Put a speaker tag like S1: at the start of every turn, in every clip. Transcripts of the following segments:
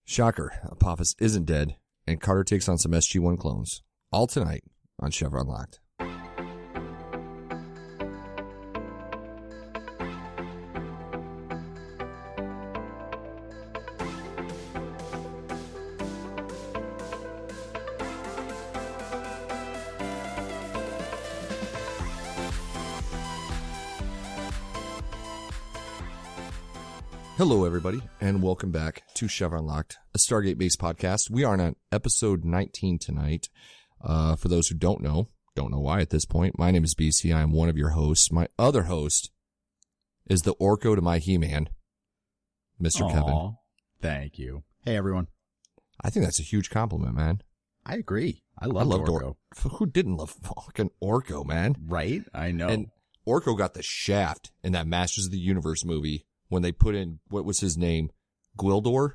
S1: Shocker, Apophis isn't dead, and Carter takes on some SG-1 clones. All tonight on Chevron Locked. Hello, everybody, and welcome back to Chevron Locked, a Stargate-based podcast. We are on episode 19 tonight. For those who don't know why at this point, my name is BC. I am one of your hosts. My other host is the Orko to my He-Man, Mr. Kevin.
S2: Thank you. Hey, everyone.
S1: I think that's a huge compliment, man.
S2: I agree. I love Orko.
S1: Who didn't love fucking Orko, man?
S2: Right? I know.
S1: And Orko got the shaft in that Masters of the Universe movie when they put in, what was his name? Gwildor?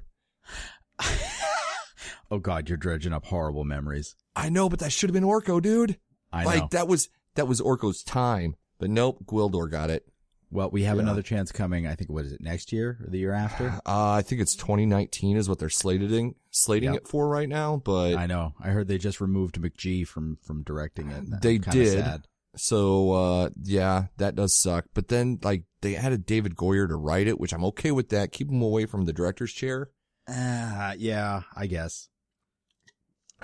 S2: Oh, God, you're dredging up horrible memories.
S1: I know, but that should have been Orko, dude.
S2: I know.
S1: Like, that was Orko's time. But nope, Gwildor got it.
S2: Well, we have another chance coming, I think, what is it, next year or the year after?
S1: I think it's 2019 is what they're slating it for right now, but
S2: I know. I heard they just removed McGee from directing it.
S1: They did.
S2: Sad.
S1: So, yeah, that does suck. But then, like, they added David Goyer to write it, which I'm okay with that. Keep him away from the director's chair.
S2: Yeah, I guess.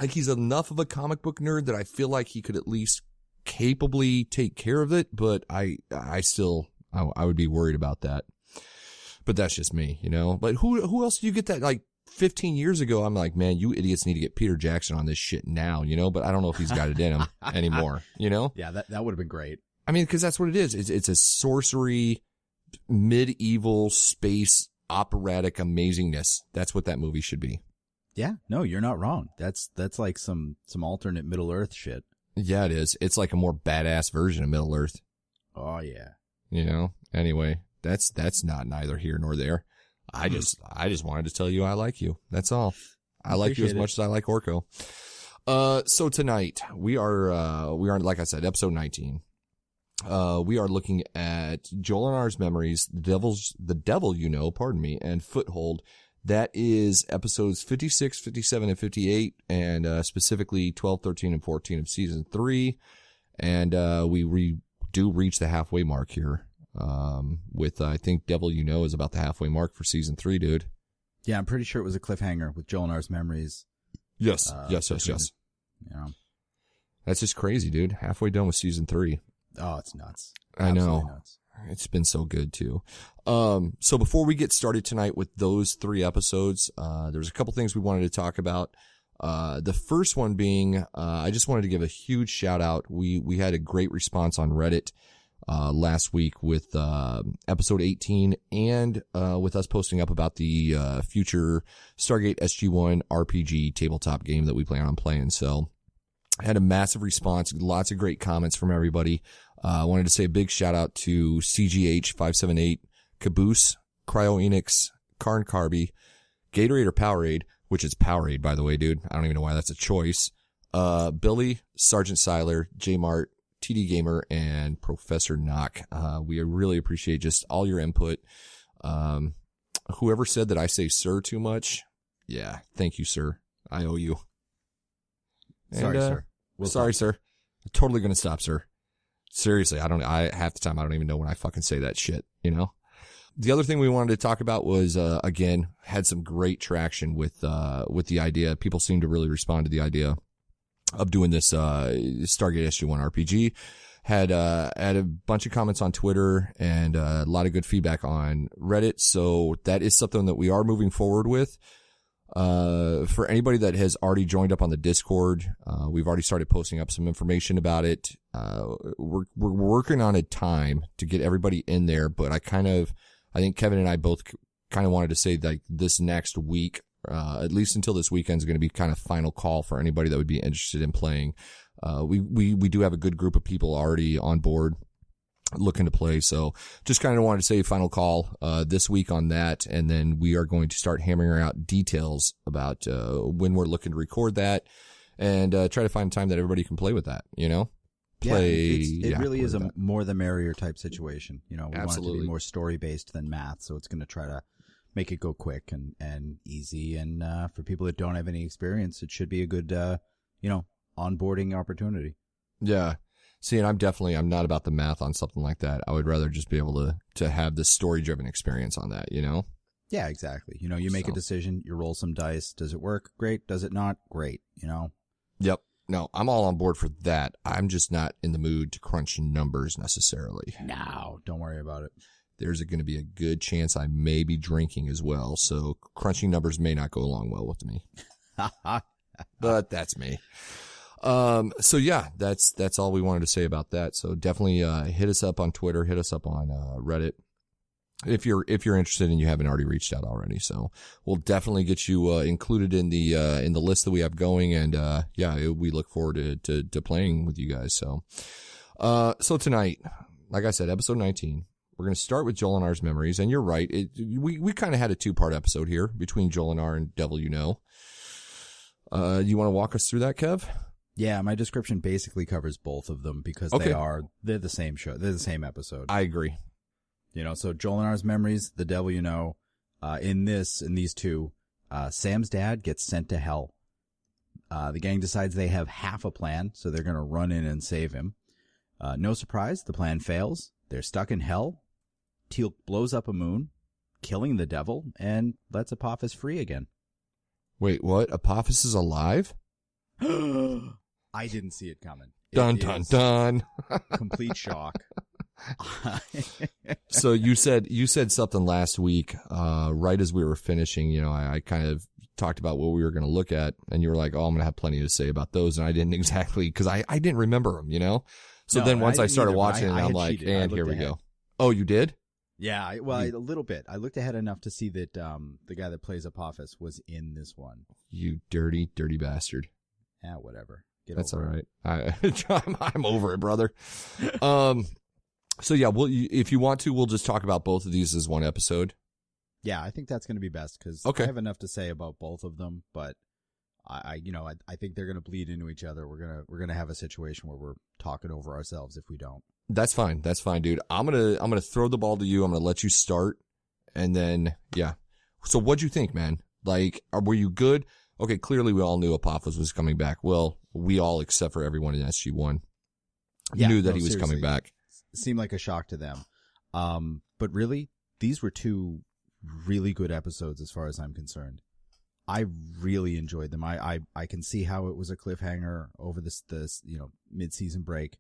S1: Like, he's enough of a comic book nerd that I feel like he could at least capably take care of it, but I would be worried about that. But that's just me, you know? But who else do you get that, like, 15 years ago, I'm like, man, you idiots need to get Peter Jackson on this shit now, you know? But I don't know if he's got it in him anymore, you know?
S2: Yeah, that would have been great.
S1: I mean, because that's what it is. It's a sorcery, medieval, space, operatic amazingness. That's what that movie should be.
S2: Yeah, no, you're not wrong. That's like some alternate Middle Earth shit.
S1: Yeah, it is. It's like a more badass version of Middle Earth.
S2: Oh, yeah.
S1: You know? Anyway, that's not neither here nor there. I just wanted to tell you I like you. That's all. I like you as much as I like Orko. So tonight we are, like I said, episode 19. We are looking at Joel and R's Memories, the Devil You Know, and Foothold. That is episodes 56, 57, and 58, and specifically 12, 13, and 14 of season 3. And we do reach the halfway mark here. With I think Devil You Know is about the halfway mark for season 3, dude.
S2: Yeah, I'm pretty sure it was a cliffhanger with Joel and R's Memories.
S1: Yes. You
S2: know.
S1: That's just crazy, dude. Halfway done with season 3.
S2: Oh, it's nuts.
S1: I know.
S2: Nuts.
S1: It's been so good too. So before we get started tonight with those 3 episodes, there's a couple things we wanted to talk about. The first one being, I just wanted to give a huge shout out. We had a great response on Reddit last week with episode 18 and with us posting up about the future Stargate SG-1 RPG tabletop game that we plan on playing. So I had a massive response, lots of great comments from everybody. I wanted to say a big shout out to CGH578, Caboose, Cryo Enix, Karn Carby, Gatorade or Powerade, which is Powerade, by the way, dude. I don't even know why that's a choice. Billy, Sergeant Seiler, J Mart, TD Gamer, and Professor Knock. We really appreciate just all your input. Whoever said that I say sir too much, yeah, thank you, sir. I owe you.
S2: Sorry, sir.
S1: Sorry, sir. I'm totally gonna stop, sir. Seriously, half the time I don't even know when I fucking say that shit, you know? The other thing we wanted to talk about was, again, had some great traction with the idea. People seem to really respond to the idea of doing this, Stargate SG-1 RPG. Had a bunch of comments on Twitter and a lot of good feedback on Reddit. So that is something that we are moving forward with. For anybody that has already joined up on the Discord, we've already started posting up some information about it. We're working on a time to get everybody in there, but I think Kevin and I both kind of wanted to say like this next week, at least until this weekend is going to be kind of final call for anybody that would be interested in playing. We do have a good group of people already on board looking to play. So just kind of wanted to say final call, this week on that. And then we are going to start hammering out details about, when we're looking to record that and, try to find time that everybody can play with that, you know?
S2: It really is a more the merrier type situation. You know, we
S1: Absolutely.
S2: want it to be more story based than math. So it's going to try to make it go quick and easy. And for people that don't have any experience, it should be a good, onboarding opportunity.
S1: Yeah. See, and I'm not about the math on something like that. I would rather just be able to have the story-driven experience on that,
S2: Yeah, exactly. You make a decision, you roll some dice. Does it work? Great. Does it not? Great.
S1: Yep. No, I'm all on board for that. I'm just not in the mood to crunch numbers necessarily.
S2: No, don't worry about it.
S1: There's going to be a good chance I may be drinking as well, so crunching numbers may not go along well with me. But that's me. So yeah, that's all we wanted to say about that. So definitely hit us up on Twitter, hit us up on Reddit if you're interested and you haven't already reached out already. So we'll definitely get you included in the list that we have going, and we look forward to playing with you guys. So tonight, like I said, episode 19. We're going to start with Jolinar's memories, and you're right. We kind of had a 2-part episode here between Jolinar and Devil You Know. You want to walk us through that, Kev?
S2: Yeah, my description basically covers both of them because they're the same show. They're the same episode.
S1: I agree.
S2: So Jolinar's memories, The Devil You Know, in these two, Sam's dad gets sent to hell. The gang decides they have half a plan, so they're going to run in and save him. No surprise, the plan fails. They're stuck in hell. Teal'c blows up a moon, killing the devil, and lets Apophis free again.
S1: Wait, what? Apophis is alive?
S2: I didn't see it coming.
S1: Dun, dun, dun.
S2: Complete shock.
S1: So you said something last week, right as we were finishing, I kind of talked about what we were going to look at, and you were like, oh, I'm going to have plenty to say about those. And I didn't exactly, because I didn't remember them, So then once I started watching it, I'm like, cheated. And here we go. Oh, you did?
S2: Yeah, a little bit. I looked ahead enough to see that the guy that plays Apophis was in this one.
S1: You dirty, dirty bastard.
S2: Yeah, whatever.
S1: That's all right. I'm over it, brother. So yeah, if you want to, we'll just talk about both of these as one episode.
S2: Yeah, I think that's going to be best because I have enough to say about both of them, but I think they're going to bleed into each other. We're gonna have a situation where we're talking over ourselves if we don't. That's
S1: fine, dude. I'm gonna throw the ball to you. I'm gonna let you start, and then yeah. So what'd you think, man? Like, were you good? Okay, clearly we all knew Apophis was coming back. Well, we all except for everyone in SG1 knew that he was coming back.
S2: It seemed like a shock to them. But really, these were 2 really good episodes as far as I'm concerned. I really enjoyed them. I can see how it was a cliffhanger over this mid-season break.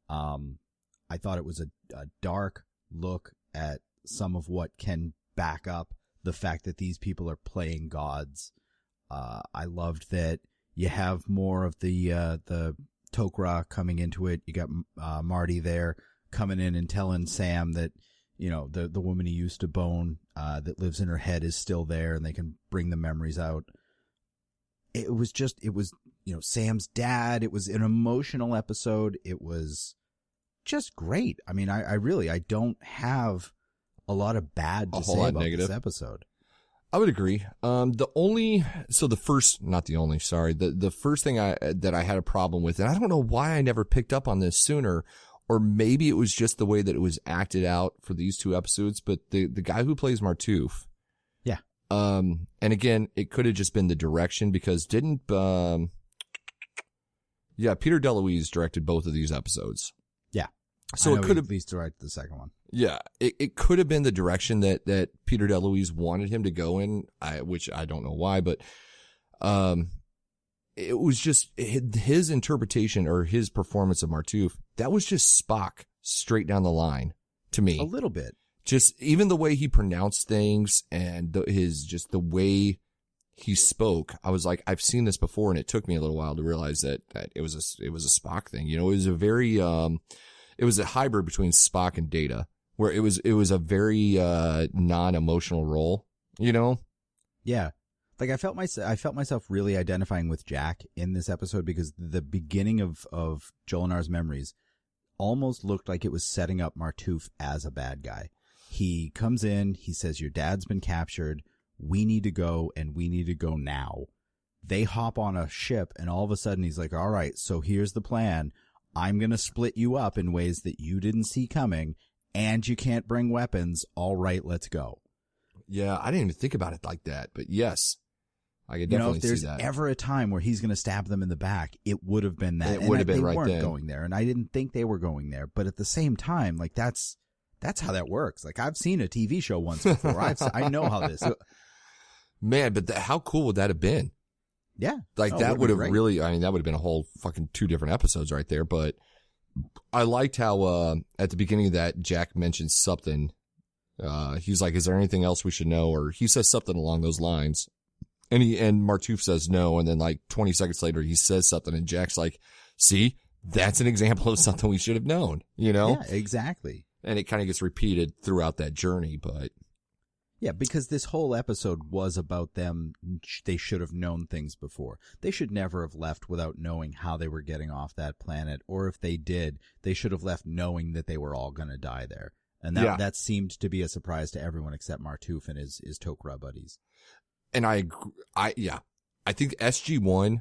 S2: I thought it was a dark look at some of what can back up the fact that these people are playing gods. I loved that you have more of the Tok'ra coming into it. You got Marty there coming in and telling Sam that the woman he used to bone that lives in her head is still there, and they can bring the memories out. It was Sam's dad. It was an emotional episode. It was just great. I mean, I don't have a lot of bad to say about this episode.
S1: I would agree. The first thing that I had a problem with, and I don't know why I never picked up on this sooner, or maybe it was just the way that it was acted out for these 2 episodes, but the guy who plays Martouf.
S2: Yeah.
S1: And again, it could have just been the direction because Peter DeLuise directed both of these episodes.
S2: Yeah.
S1: So it could have
S2: at least directed the second one.
S1: Yeah, it could have been the direction that Peter DeLuise wanted him to go in, which I don't know why, but it was just his interpretation or his performance of Martouf. That was just Spock straight down the line to me.
S2: A little bit.
S1: Just even the way he pronounced things and the way he spoke. I was like, I've seen this before, and it took me a little while to realize that it was a Spock thing. It was a very it was a hybrid between Spock and Data, where it was a very non-emotional role,
S2: Yeah. Like I felt myself really identifying with Jack in this episode because the beginning of Jolinar's memories almost looked like it was setting up Martouf as a bad guy. He comes in, he says, your dad's been captured. We need to go, and we need to go now. They hop on a ship, and all of a sudden he's like, all right, so here's the plan. I'm going to split you up in ways that you didn't see coming, and you can't bring weapons. All right, let's go.
S1: Yeah, I didn't even think about it like that, but yes, I could
S2: You know,
S1: definitely
S2: if there's
S1: see that.
S2: ever a time where he's going to stab them in the back, it would have been that.
S1: It would have been
S2: they
S1: right
S2: weren't
S1: then.
S2: going there, and I didn't think they were going there. But at the same time, like that's how that works. Like I've seen a TV show once before. I know how this.
S1: Man, but how cool would that have been?
S2: Yeah,
S1: Like
S2: Oh,
S1: that would have
S2: been great.
S1: really, I mean, that would have been a whole fucking 2 different episodes right there. But I liked how, at the beginning of that, Jack mentioned something. He's like, is there anything else we should know? Or he says something along those lines. And Martouf says no. And then like 20 seconds later, he says something and Jack's like, see, that's an example of something we should have known, you know?
S2: Yeah, exactly.
S1: And it kind of gets repeated throughout that journey, but
S2: Yeah, because this whole episode was about them. They should have known things before. They should never have left without knowing how they were getting off that planet. Or if they did, they should have left knowing that they were all going to die there. And that seemed to be a surprise to everyone except Martouf and his Tok'ra buddies.
S1: and I think SG-1,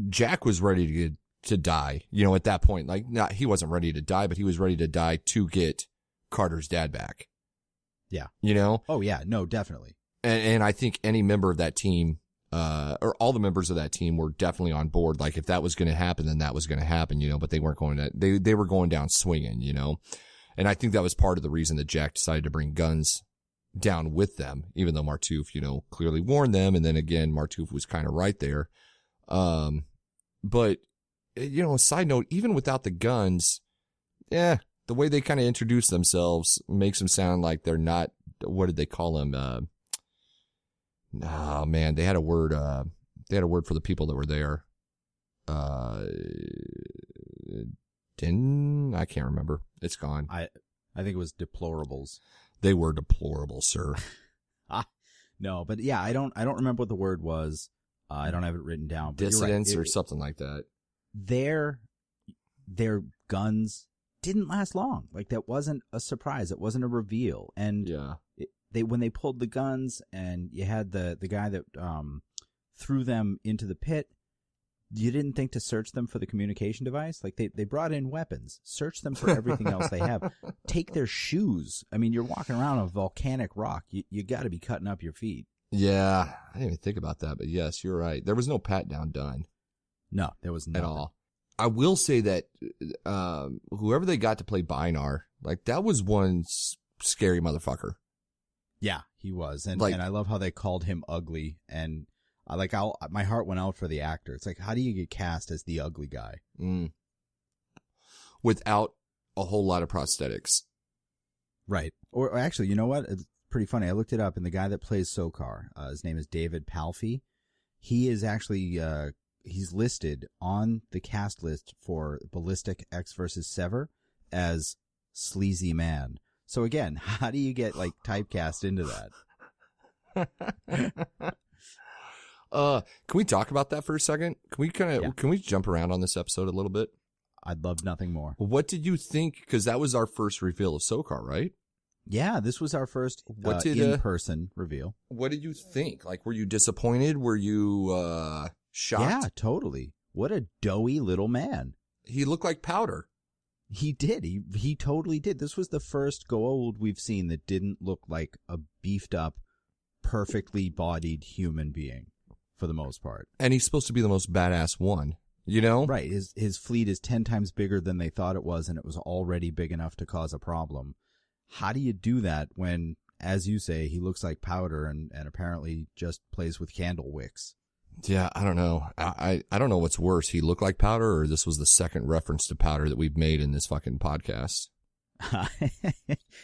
S1: Jack was ready to die, you know, at that point. Like, he wasn't ready to die, but he was ready to die to get Carter's dad back.
S2: Yeah.
S1: You know?
S2: Oh, yeah. No, definitely.
S1: And I think any member of that team, or all the members of that team were definitely on board. Like, if that was going to happen, then that was going to happen, you know, but they weren't going to, they were going down swinging, you know? And I think that was part of the reason that Jack decided to bring guns down with them, even though Martouf, you know, clearly warned them. And then again, Martouf was kind of right there. But, you know, a side note, even without the guns, the way they kind of introduce themselves makes them sound like they're not, what did they call them? Oh man, they had a word for the people that were there. I can't remember. It's gone.
S2: I think it was deplorables.
S1: They were deplorable, sir.
S2: No, but yeah, I don't remember what the word was. I don't have it written down. But
S1: Dissidents
S2: you're right.
S1: or something like that.
S2: Their guns didn't last long. Like, that wasn't a surprise. It wasn't a reveal. And
S1: Yeah.
S2: when they pulled the guns and you had the guy that threw them into the pit, you didn't think to search them for the communication device? Like, they brought in weapons. Search them for everything else they have. Take their shoes. I mean, you're walking around on volcanic rock. You got to be cutting up your feet.
S1: Yeah. I didn't even think about that, but yes, you're right. There was no pat down done.
S2: No, there was nothing.
S1: At all. I will say that whoever they got to play Bynarr, like, that was one scary motherfucker.
S2: Yeah, he was. And
S1: Like-
S2: and I love how they called him ugly. And my heart went out for the actor. It's like, how do you get cast as the ugly guy?
S1: Without a whole lot of prosthetics.
S2: Right. Or actually, you know what? It's pretty funny. I looked it up, and the guy that plays Sokar, his name is David Palfy. He is actually, he's listed on the cast list for Ballistic X vs. Sever as Sleazy Man. So again, how do you get, like, typecast into that?
S1: Can we talk about that for a second? Can we jump around on this episode a little bit?
S2: I'd love nothing more.
S1: What did you think? Because that was our first reveal of Sokar, right?
S2: Yeah, this was our first in-person reveal.
S1: What did you think? Like, were you disappointed? Were you shocked?
S2: Yeah, totally. What a doughy little man.
S1: He looked like powder.
S2: He did. He totally did. This was the first Goa'uld we've seen that didn't look like a beefed up, perfectly bodied human being, for the most part.
S1: And he's supposed to be the most badass one, you know?
S2: Right. His fleet is 10 times bigger than they thought it was, and it was already big enough to cause a problem. How do you do that when, as you say, he looks like powder and apparently just plays with candle wicks?
S1: Yeah, I don't know. I don't know what's worse. He looked like powder, or this was the second reference to powder that we've made in this fucking podcast.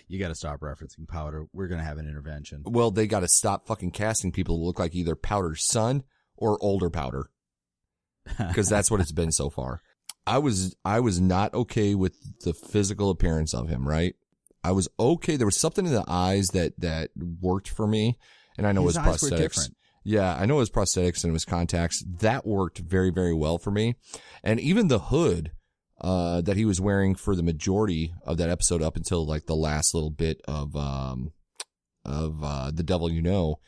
S2: You got to stop referencing powder. We're going to have an intervention.
S1: Well, they got to stop fucking casting people who look like either Powder's son or older Powder. Because that's what it's been so far. I was not okay with the physical appearance of him, right? I was okay. There was something in the eyes that worked for me. And I know
S2: His
S1: it was
S2: eyes were
S1: prosthetics.
S2: different.
S1: Yeah, I know it was prosthetics and it was contacts. That worked very, very well for me. And even the hood that he was wearing for the majority of that episode up until like the last little bit of The Devil You Know,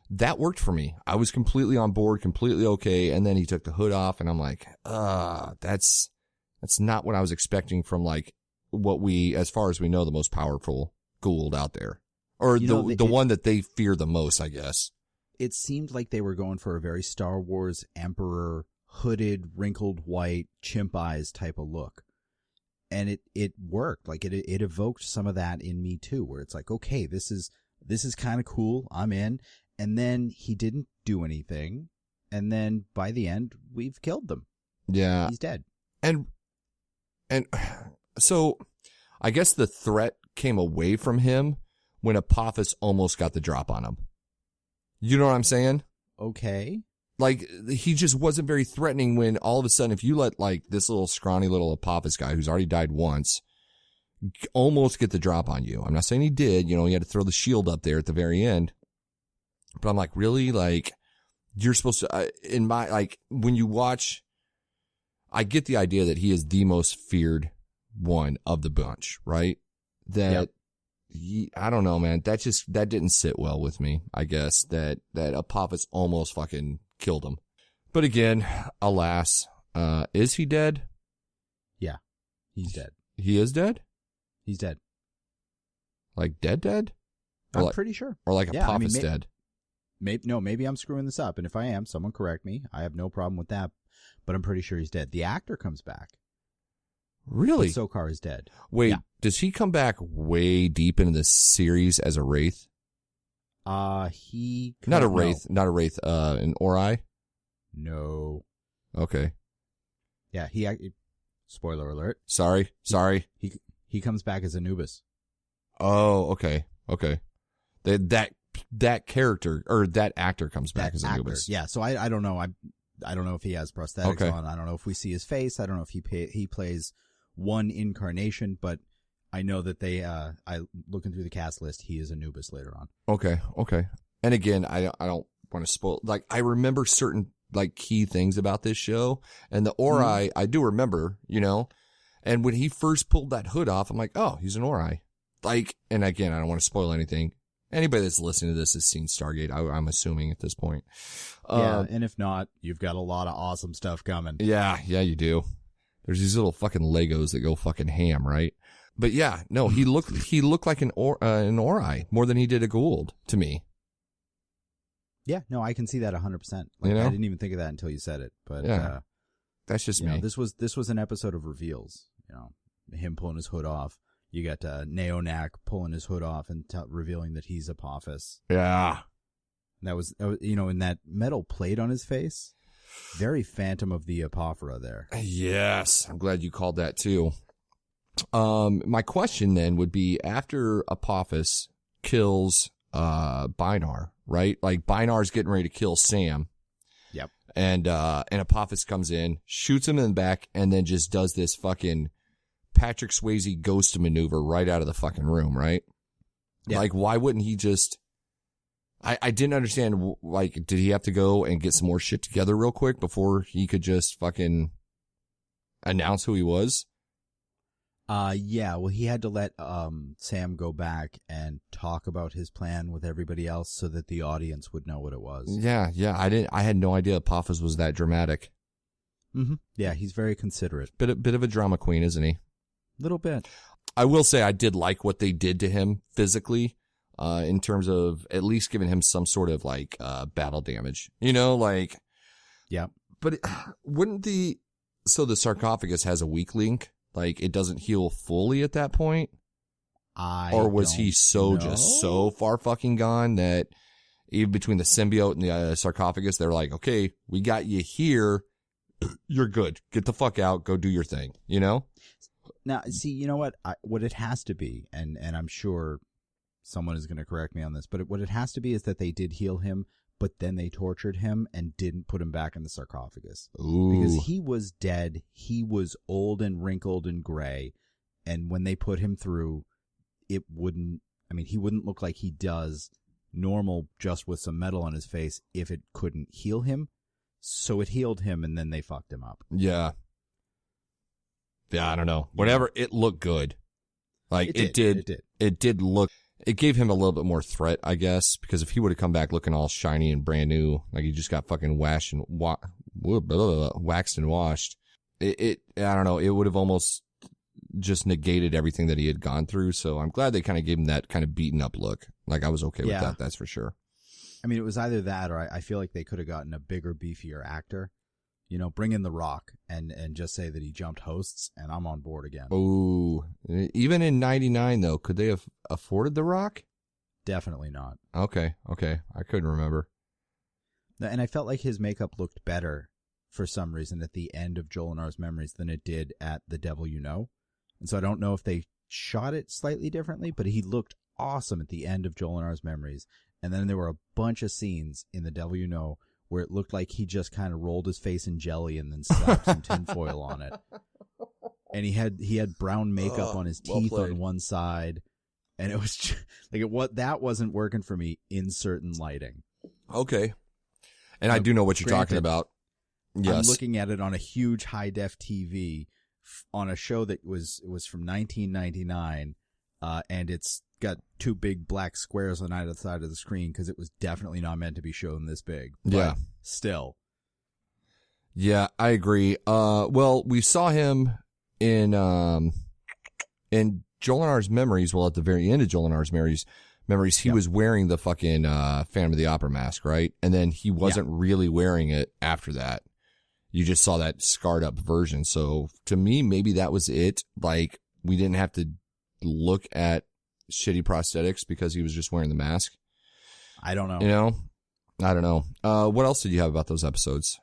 S1: that worked for me. I was completely on board, completely okay. And then he took the hood off and I'm like, that's not what I was expecting from like what we, as far as we know, the most powerful Goa'uld out there. Or
S2: You know,
S1: the one that they fear the most, I guess.
S2: It seemed like they were going for a very Star Wars Emperor, hooded, wrinkled white, chimp eyes type of look. And it worked. Like it evoked some of that in me too, where it's like, okay, this is kind of cool. I'm in. And then he didn't do anything. And then by the end, we've killed them.
S1: Yeah.
S2: He's dead.
S1: And so I guess the threat came away from him when Apophis almost got the drop on him. You know what I'm saying?
S2: Okay.
S1: Like, he just wasn't very threatening when all of a sudden, if you let, like, this little scrawny little Apophis guy who's already died once almost get the drop on you. I'm not saying he did. You know, he had to throw the shield up there at the very end. But I'm like, really? Like, you're supposed to, when you watch, I get the idea that he is the most feared one of the bunch, right? That, I don't know, man. That didn't sit well with me, I guess, that Apophis almost fucking killed him. But again, alas, is he dead?
S2: Yeah. He's dead.
S1: He is dead?
S2: He's dead.
S1: Like dead?
S2: I'm pretty sure.
S1: Or like Apophis dead?
S2: Maybe I'm screwing this up. And if I am, someone correct me. I have no problem with that. But I'm pretty sure he's dead. The actor comes back.
S1: Really?
S2: But Sokar is dead.
S1: Wait, does he come back way deep into the series as a Wraith? Not a Wraith, an Ori?
S2: No.
S1: Okay.
S2: Yeah, spoiler alert.
S1: Sorry.
S2: He comes back as Anubis.
S1: Oh, okay. That character or that actor comes back as Anubis.
S2: Yeah, so I don't know. I don't know if he has prosthetics on. I don't know if we see his face. I don't know if he plays one incarnation, but I know that I looking through the cast list, he is Anubis later on. Okay.
S1: And again, I don't want to spoil, like, I remember certain, like, key things about this show, and the Ori, I do remember, you know, and when he first pulled that hood off, I'm like, oh, he's an Ori. Like, and again, I don't want to spoil anything. Anybody that's listening to this has seen Stargate, I'm assuming at this point.
S2: Yeah, and if not, you've got a lot of awesome stuff coming.
S1: Yeah, you do. There's these little fucking Legos that go fucking ham, right? But yeah, no, he looked like an Ori more than he did a Gould to me.
S2: Yeah, no, I can see that 100%. Like,
S1: you know?
S2: I didn't even think of that until you said it. But
S1: yeah, that's just me.
S2: Know, this was an episode of reveals. You know, him pulling his hood off. You got Neonak pulling his hood off and revealing that he's Apophis.
S1: Yeah,
S2: that was in that metal plate on his face. Very Phantom of the Apophora there.
S1: Yes, I'm glad you called that too. My question then would be, after Apophis kills Bynarr, right? Like, Bynar's getting ready to kill Sam.
S2: Yep.
S1: And Apophis comes in, shoots him in the back, and then just does this fucking Patrick Swayze ghost maneuver right out of the fucking room, right? Yeah. Like, why wouldn't he just... I didn't understand, like, did he have to go and get some more shit together real quick before he could just fucking announce who he was?
S2: Yeah, well, he had to let Sam go back and talk about his plan with everybody else so that the audience would know what it was.
S1: Yeah, I had no idea Apophis was that dramatic.
S2: Mm-hmm. Yeah, he's very considerate.
S1: Bit of a drama queen, isn't he?
S2: Little bit.
S1: I will say I did like what they did to him physically, in terms of at least giving him some sort of, like, battle damage. You know, like...
S2: Yeah.
S1: But wouldn't the sarcophagus has a weak link? Like, it doesn't heal fully at that point? Or was he just so far fucking gone that even between the symbiote and the sarcophagus, they're like, okay, we got you here. You're good. Get the fuck out. Go do your thing. You know?
S2: Now, see, you know what? What it has to be, and I'm sure someone is going to correct me on this, but what it has to be is that they did heal him, but then they tortured him and didn't put him back in the sarcophagus.
S1: Ooh.
S2: Because he was dead. He was old and wrinkled and gray. And when they put him through, he wouldn't look like he does normal just with some metal on his face if it couldn't heal him. So it healed him, and then they fucked him up.
S1: Yeah. Yeah, I don't know. Whatever, it looked good. Like, it did look... It gave him a little bit more threat, I guess, because if he would have come back looking all shiny and brand new, like he just got fucking waxed and washed, I don't know, it would have almost just negated everything that he had gone through. So I'm glad they kind of gave him that kind of beaten up look. Like, I was okay with
S2: Yeah.
S1: that. That's for sure.
S2: I mean, it was either that or I feel like they could have gotten a bigger, beefier actor. You know, bring in The Rock and just say that he jumped hosts, and I'm on board again.
S1: Oh, even in 99 though, could they have afforded The Rock?
S2: Definitely not.
S1: Okay. I couldn't remember.
S2: And I felt like his makeup looked better for some reason at the end of Joel and R's Memories than it did at The Devil You Know. And so I don't know if they shot it slightly differently, but he looked awesome at the end of Joel and R's Memories. And then there were a bunch of scenes in The Devil You Know where it looked like he just kind of rolled his face in jelly and then slapped some tinfoil on it. And he had brown makeup on his teeth on one side, and it was just, like that wasn't working for me in certain lighting.
S1: Okay. And I do know what you're talking about. Yes.
S2: I'm looking at it on a huge high def TV on a show that was from 1999, and it's got two big black squares on either side of the screen because it was definitely not meant to be shown this big. But
S1: yeah.
S2: Still.
S1: Yeah, I agree. Well, we saw him in Joel and R's Memories. Well, at the very end of Joel and R's Memories, he was wearing the fucking Phantom of the Opera mask, right? And then he wasn't really wearing it after that. You just saw that scarred up version. So to me, maybe that was it. Like, we didn't have to look at shitty prosthetics because he was just wearing the mask.
S2: I don't know.
S1: You know? I don't know. What else did you have about those episodes?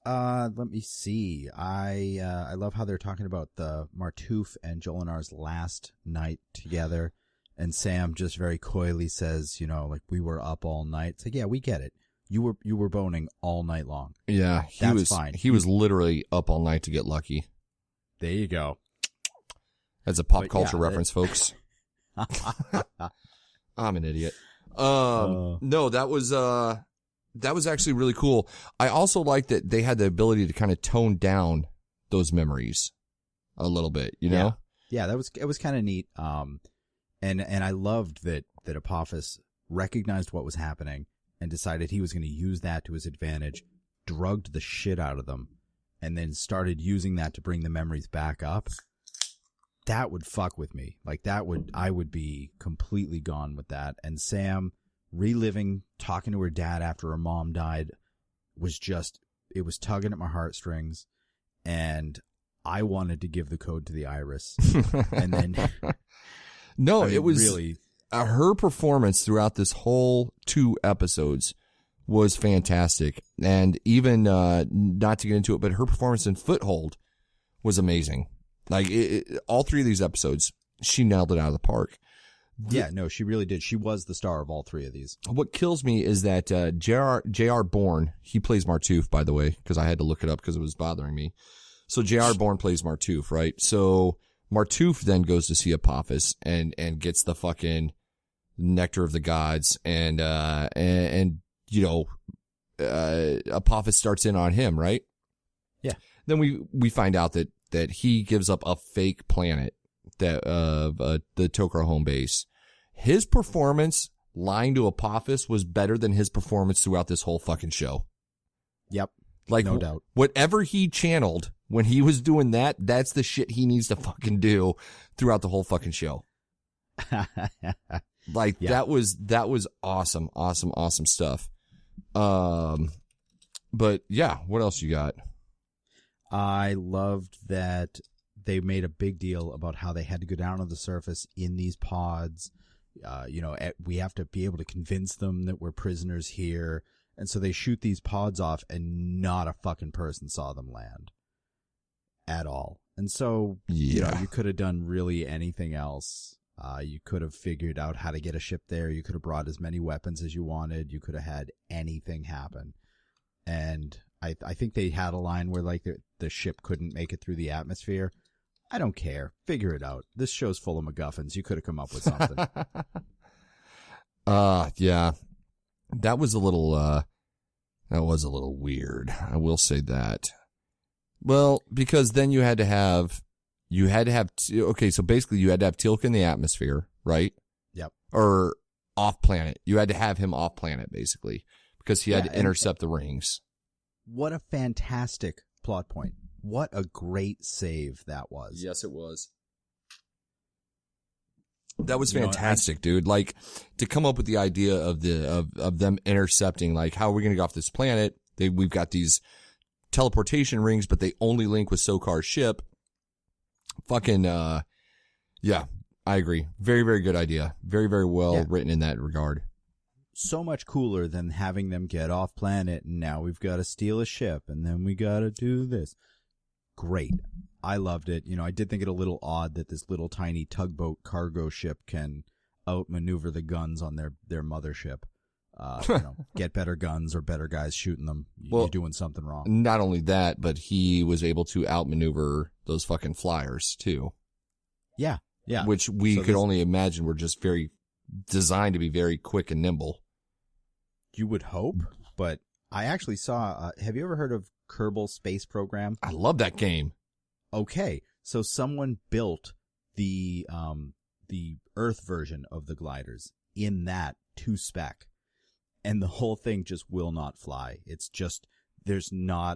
S2: Let me see. I love how they're talking about the Martouf and Joel and R's last night together. And Sam just very coyly says, you know, like, we were up all night. It's like, yeah, we get it. You were boning all night long.
S1: Yeah,
S2: That's fine.
S1: He was literally up all night to get lucky.
S2: There you go.
S1: That's a pop culture reference, folks. I'm an idiot. No, that was actually really cool. I also like that they had the ability to kind of tone down those memories a little bit, you know?
S2: Yeah, it was kind of neat. And I loved that Apophis recognized what was happening and decided he was going to use that to his advantage, drugged the shit out of them, and then started using that to bring the memories back up. That would fuck with me. Like, I would be completely gone with that. And Sam reliving, talking to her dad after her mom died it was tugging at my heartstrings, and I wanted to give the code to the Iris. And then
S1: no, it was
S2: really
S1: her performance throughout this whole 2 episodes was fantastic. And even, not to get into it, but her performance in Foothold was amazing. Like, all 3 of these episodes, she nailed it out of the park.
S2: Yeah, no, she really did. She was the star of all 3 of these.
S1: What kills me is that J.R. Bourne, he plays Martouf, by the way, because I had to look it up because it was bothering me. So J.R. Bourne plays Martouf, right? So Martouf then goes to see Apophis and gets the fucking nectar of the gods, and you know, Apophis starts in on him, right?
S2: Yeah.
S1: Then we find out that he gives up a fake planet that the Tok'ra home base. His performance lying to Apophis was better than his performance throughout this whole fucking show.
S2: Yep.
S1: Like,
S2: no doubt.
S1: Whatever he channeled when he was doing that, that's the shit he needs to fucking do throughout the whole fucking show. Like, that was awesome, awesome stuff. But yeah, what else you got?
S2: I loved that they made a big deal about how they had to go down to the surface in these pods. You know, we have to be able to convince them that we're prisoners here. And so they shoot these pods off and not a fucking person saw them land at all. And so, you know, you could have done really anything else. You could have figured out how to get a ship there. You could have brought as many weapons as you wanted. You could have had anything happen. And I think they had a line where, like, the ship couldn't make it through the atmosphere. I don't care. Figure it out. This show's full of MacGuffins. You could have come up with something.
S1: Yeah. That was a little weird. I will say that. Well, because then you had to have okay, so basically you had to have Teal'c in the atmosphere, right?
S2: Yep.
S1: Or off planet. You had to have him off planet, basically, because he had to intercept the rings.
S2: What a fantastic plot point. What a great save that was.
S1: Yes, it was. That was
S2: You know,
S1: fantastic, dude. Like, to come up with the idea of of them intercepting, like, how are we going to go off this planet? We've got these teleportation rings, but they only link with Sokar's ship. Fucking, yeah, I agree. Very, very good idea. Very, very well written in that regard.
S2: So much cooler than having them get off planet and now we've got to steal a ship and then we got to do this. Great. I loved it. You know, I did think it a little odd that this little tiny tugboat cargo ship can outmaneuver the guns on their mothership. You know, get better guns or better guys shooting them. You're doing something wrong.
S1: Not only that, but he was able to outmaneuver those fucking flyers too.
S2: Yeah. Yeah.
S1: Which we could only imagine were just very designed to be very quick and nimble.
S2: You would hope, but I actually saw, have you ever heard of Kerbal Space Program?
S1: I love that game.
S2: Okay. So someone built the Earth version of the gliders in that to spec. And the whole thing just will not fly. It's just, the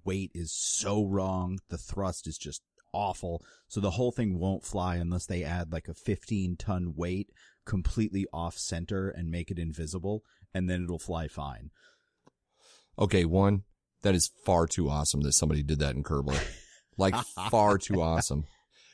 S2: weight is so wrong. The thrust is just awful. So the whole thing won't fly unless they add like a 15-ton weight completely off center and make it invisible. And then it'll fly fine.
S1: Okay, one, that is far too awesome that somebody did that in Kerbal. Like, far too awesome.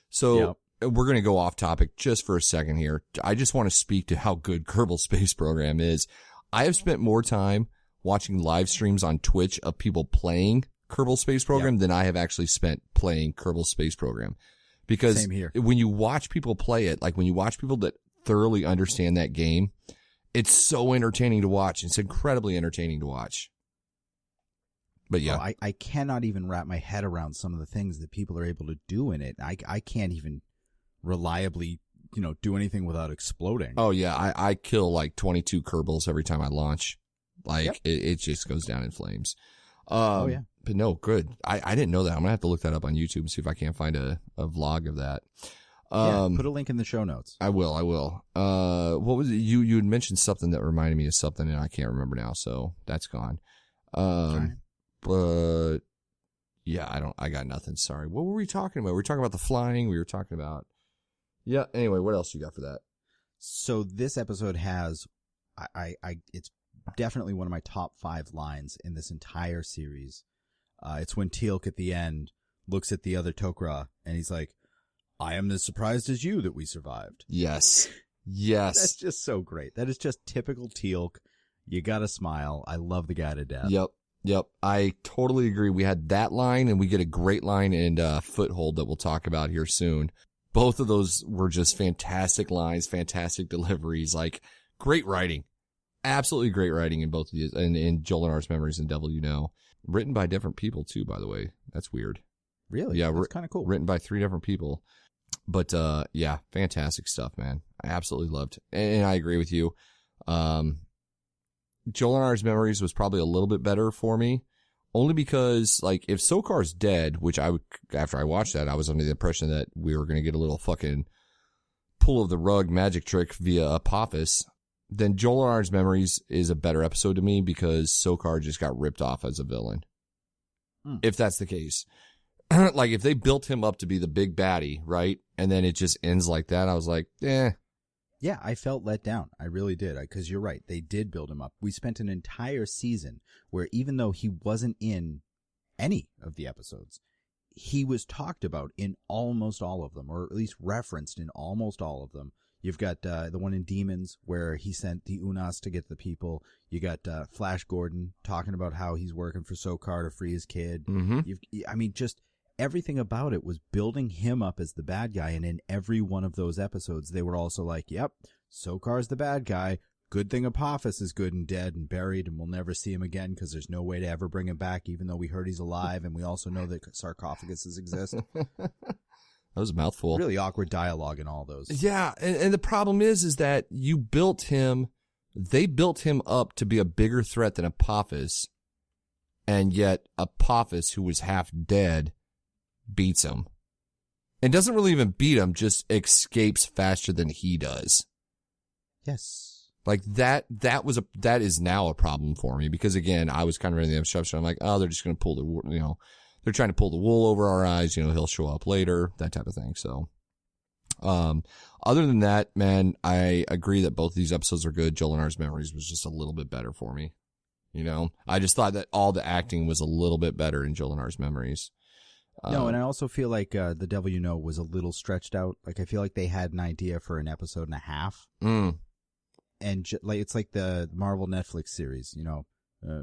S1: So we're going to go off topic just for a second here. I just want to speak to how good Kerbal Space Program is. I have spent more time watching live streams on Twitch of people playing Kerbal Space Program than I have actually spent playing Kerbal Space Program. Because
S2: Same here.
S1: When you watch people play it, like when you watch people that thoroughly understand that game, it's so entertaining to watch. It's incredibly entertaining to watch. But yeah.
S2: Oh, I cannot even wrap my head around some of the things that people are able to do in it. I can't even reliably, do anything without exploding.
S1: Oh yeah. I kill like 22 Kerbals every time I launch. Like it just goes down in flames. But no, good. I didn't know that. I'm going to have to look that up on YouTube and see if I can't find a vlog of that.
S2: Put a link in the show notes.
S1: I will. What was it? You had mentioned something that reminded me of something and I can't remember now. So that's gone. But yeah, I got nothing. Sorry. What were we talking about? We were talking about the flying. We were talking about, anyway, what else you got for that?
S2: So this episode has, it's definitely one of my top 5 lines in this entire series. It's when Teal'c at the end looks at the other Tok'ra and he's like, I am as surprised as you that we survived.
S1: Yes. Yes.
S2: That's just so great. That is just typical Teal'c. You gotta smile. I love the guy to death.
S1: Yep. I totally agree. We had that line and we get a great line in Foothold that we'll talk about here soon. Both of those were just fantastic lines, fantastic deliveries, like great writing. Absolutely great writing in both of these, and in Joel and R's Memories and Devil You Know. Written by different people too, by the way. That's weird.
S2: Really?
S1: Yeah.
S2: That's kind of cool.
S1: Written by 3 different people. But, fantastic stuff, man. I absolutely loved. And I agree with you. Joel and R's Memories was probably a little bit better for me. Only because, like, if Sokar's dead, which after I watched that, I was under the impression that we were going to get a little fucking pull of the rug magic trick via Apophis, then Joel and R's Memories is a better episode to me because Sokar just got ripped off as a villain. If that's the case. Like, if they built him up to be the big baddie, right? And then it just ends like that, I was like, eh.
S2: Yeah, I felt let down. I really did. Because you're right. They did build him up. We spent an entire season where even though he wasn't in any of the episodes, he was talked about in almost all of them, or at least referenced in almost all of them. You've got the one in Demons where he sent the Unas to get the people. You got Flash Gordon talking about how he's working for Sokar to free his kid.
S1: Mm-hmm.
S2: Just everything about it was building him up as the bad guy. And in every one of those episodes, they were also like, yep, Sokar's the bad guy. Good thing Apophis is good and dead and buried and we'll never see him again because there's no way to ever bring him back, even though we heard he's alive. And we also know that sarcophaguses exist.
S1: That was a mouthful.
S2: Really awkward dialogue in all those.
S1: Yeah. And the problem is that they built him up to be a bigger threat than Apophis. And yet Apophis, who was half dead, beats him. And doesn't really even beat him, just escapes faster than he does.
S2: Yes.
S1: Like that is now a problem for me because again, I was kind of in the assumption. I'm like, oh, they're just going to pull they're trying to pull the wool over our eyes. He'll show up later, that type of thing. So, Other than that, man, I agree that both of these episodes are good. Jolinar's Memories was just a little bit better for me. You know, I just thought that all the acting was a little bit better in Jolinar's Memories.
S2: No, and I also feel like The Devil You Know was a little stretched out. Like, I feel like they had an idea for an episode and a half. And like it's like the Marvel Netflix series, you know,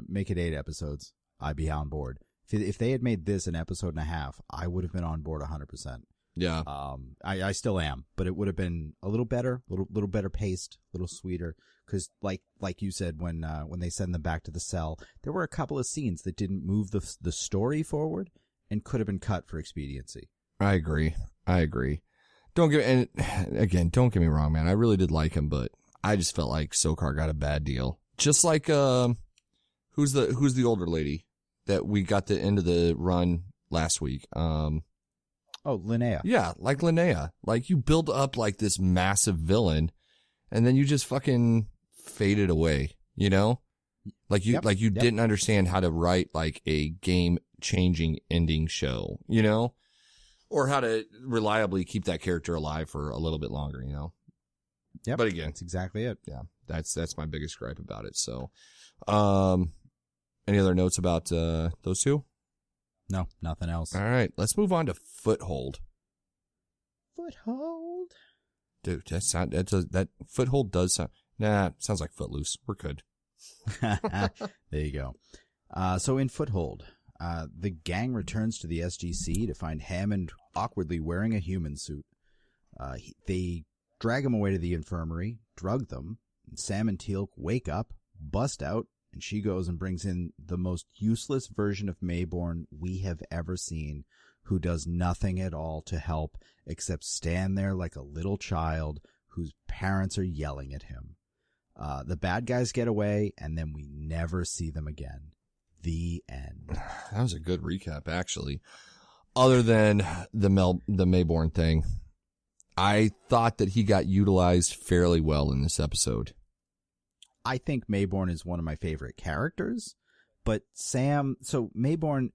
S2: make it 8 episodes. I'd be on board. If they had made this an episode and a half, I would have been on board 100%.
S1: Yeah.
S2: I still am, but it would have been a little better, little better paced, a little sweeter. Because like you said, when they send them back to the cell, there were a couple of scenes that didn't move the story forward and could have been cut for expediency.
S1: I agree. Don't get me wrong, man. I really did like him, but I just felt like Sokar got a bad deal. Just like who's the older lady that we got the end of the run last week?
S2: Oh, Linnea.
S1: Yeah, like Linnea. Like, you build up like this massive villain, and then you just fucking faded away, you know? Like you didn't understand how to write like a game-changing ending show, you know? Or how to reliably keep that character alive for a little bit longer, you know?
S2: Yep.
S1: But again,
S2: that's exactly it.
S1: Yeah, that's my biggest gripe about it. So, any other notes about those two?
S2: No, nothing else.
S1: All right, let's move on to Foothold.
S2: Foothold?
S1: Dude, that Foothold does sound... Nah, sounds like Footloose. We're good.
S2: There you go. So in Foothold, the gang returns to the SGC to find Hammond awkwardly wearing a human suit. They drag him away to the infirmary, drug them, and Sam and Teal'c wake up, bust out, and she goes and brings in the most useless version of Maybourne we have ever seen, who does nothing at all to help except stand there like a little child whose parents are yelling at him. The bad guys get away, and then we never see them again. The end.
S1: That was a good recap, actually. Other than the Maybourne thing, I thought that he got utilized fairly well in this episode.
S2: I think Maybourne is one of my favorite characters, but Maybourne,